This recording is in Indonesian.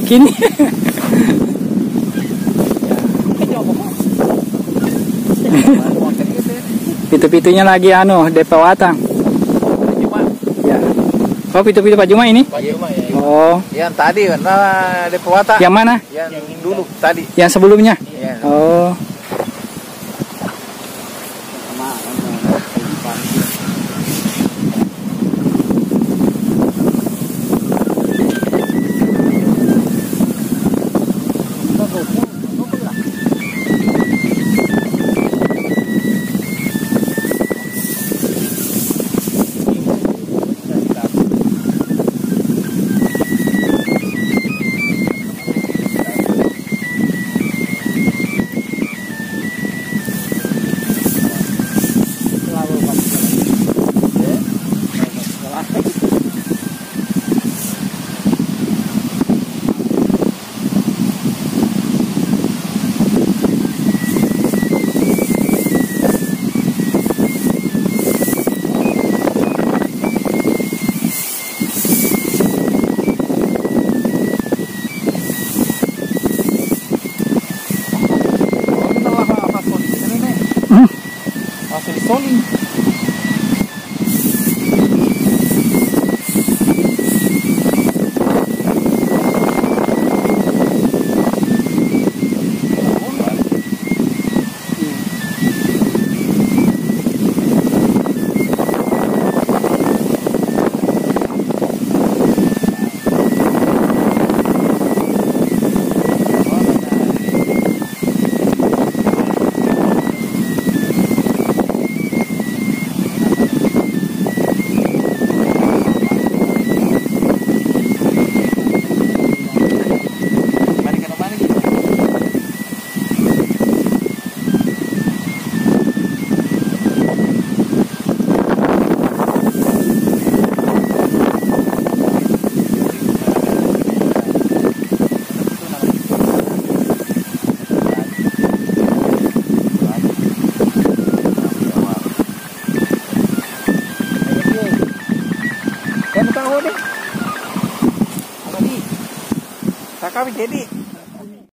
Oke nih. Pitu-pitunya lagi DP Watang. Ya. Oh, pitu-pitu Pak Juma ini? Pak Juma ya. Oh. Yang tadi DP Watang. Yang mana? Yang dulu tadi. Yang sebelumnya? Iya. Oh. Masih disoling. Tahu deh. Apa nih? Tak kami jadi.